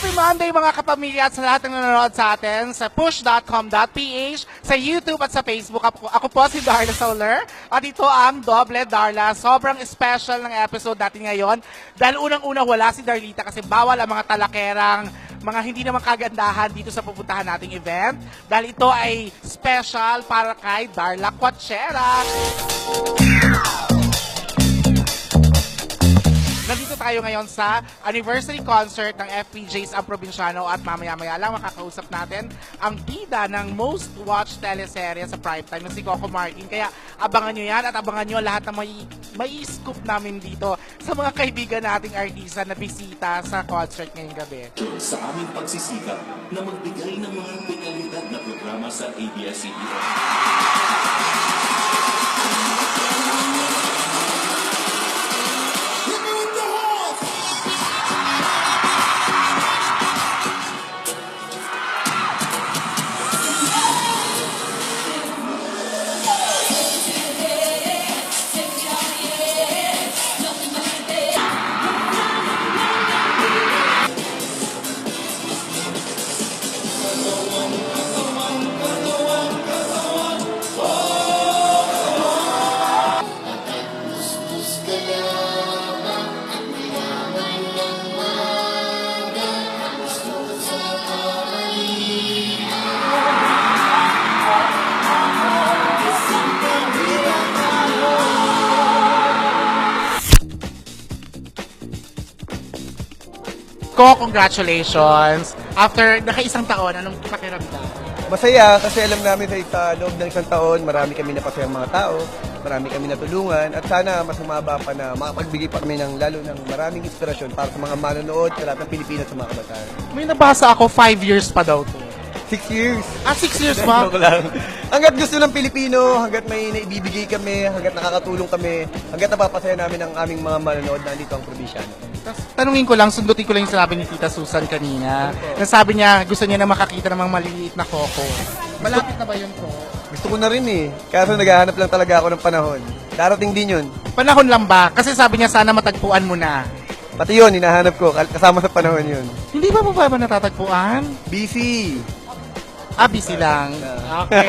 Happy Monday mga kapamilya at sa lahat ng nanonood sa atin sa push.com.ph, sa YouTube at sa Facebook. Ako po si Darla Soler at ito ang Doble Darla. Sobrang special ng episode natin ngayon dahil unang-una wala si Darlita kasi bawal ang mga talakerang, mga hindi naman kagandahan dito sa pupuntahan nating event dahil ito ay special para kay Darla Quachera. Nandito tayo ngayon sa anniversary concert ng FPJs ang Probinsyano at mamaya-maya lang makakausap natin ang bida ng most watched teleserye sa primetime na si Coco Martin. Kaya abangan nyo yan at abangan nyo lahat ng may scoop namin dito sa mga kaibigan nating artista na bisita sa concert ngayong gabi. Sa aming pagsisikap na magbigay ng mga dekalidad na programa sa ABS-CBN. Congratulations! After nakaisang taon, anong pakiramdam? Masaya kasi alam namin sa loob ng isang taon, marami kami napasayang mga tao, marami kami natulungan, at sana mas humaba pa na makapagbigay pa kami ng lalo ng maraming inspirasyon para sa mga manonood sa lahat ng Pilipinas sa mga kabataan. May nabasa ako 5 years pa daw to. 6 years. 6 years pa? Joke lang. Hanggat gusto ng Pilipino, hanggat may naibibigay kami, hanggat nakakatulong kami, hanggat napapasaya namin ang aming mga manonood na dito ang probinsyano. Tanungin ko lang, sundutin ko lang yung sinabi ni Tita Susan kanina. Nasabi niya, gusto niya na makakita ng mga maliliit na Coco. Malapit na ba yun po? Gusto ko na rin eh. Kaso naghahanap lang talaga ako ng panahon. Darating din yun. Panahon lang ba? Kasi sabi niya sana matagpuan mo na. Pati yun, hinahanap ko. Kasama sa panahon yun. Hindi ba ba natatagpuan? Busy. Busy lang. Okay.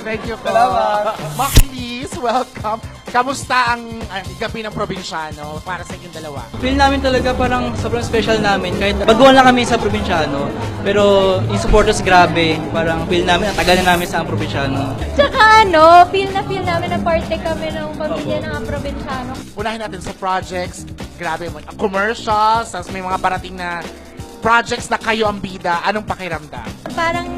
Thank you po. Salamat. Maclis, welcome. Kamusta ang gabi ng probinsyano para sa inyong dalawa? Feel namin talaga parang sobrang special namin. Kahit baguhan lang kami sa probinsyano, pero yung supporters grabe. Parang feel namin, ang tagal na namin sa probinsyano. Tsaka feel namin na parte kami ng pamilya ng probinsyano. Unahin natin sa projects. Grabe mo. Commercials, tapos may mga parating na projects na kayo ang bida. Anong pakiramdam? Parang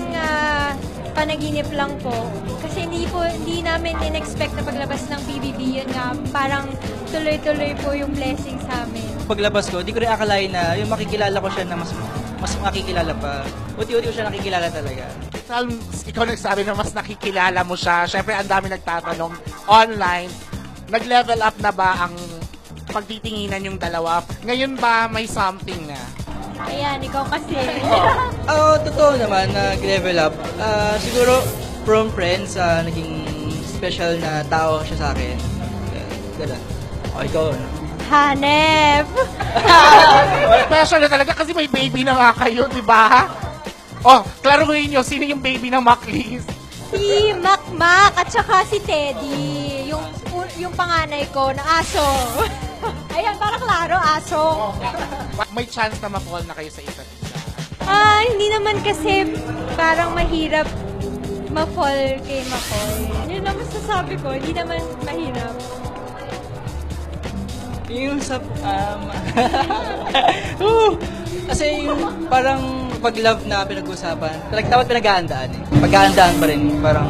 panaginip lang po. Kasi hindi namin in-expect na paglabas ng PBB yun nga. Parang tuloy-tuloy po yung blessing sa amin. Paglabas ko, di ko rin akalain na yung makikilala ko siya na mas makikilala pa. Uti-uti ko siya nakikilala talaga. Ikaw nagsabi na mas nakikilala mo siya. Siyempre, ang dami nagtatanong online. Nag-level up na ba ang pagtitinginan yung dalawa? Ngayon ba may something na? Ayan, ikaw kasi. Totoo naman, nag-level up. Siguro, from friends, naging special na tao siya sa akin. Ganun. Ikaw, ano? Hanep! Special na talaga kasi may baby na nga kayo, di ba? Klaruhin nyo, sino yung baby ng Maclis? Si Makmak at saka si Teddy. Yung panganay ko na aso. Ayan, para klaro, aso. May chance na ma-fall na kayo sa isa't isa. Hindi naman kasi parang mahirap ma-fall kay Makoy. Yun lang masasabi ko, hindi naman mahirap. Yung sa... kasi yung parang pag-love na pinag-usapan, talagang dapat pinag-aandaan eh. Pag-aandaan pa rin, parang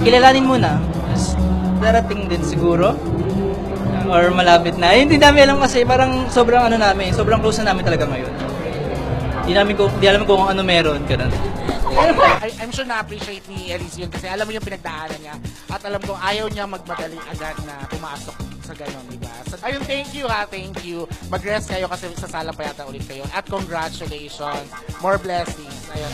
kilalanin muna. Tapos darating din siguro. Or malapit na. Hindi namin alam kasi parang sobrang sobrang close na namin talaga ngayon. Hindi alam kung ano meron. Ganun. I'm sure na-appreciate ni Elise yun kasi alam mo yung pinagdaanan niya at alam ko ayaw niya magmadali agad na pumasok sa ganon, di ba? So, ayun, thank you. Mag-rest kayo kasi sasala pa yata ulit kayo. At congratulations. More blessings. Ayun.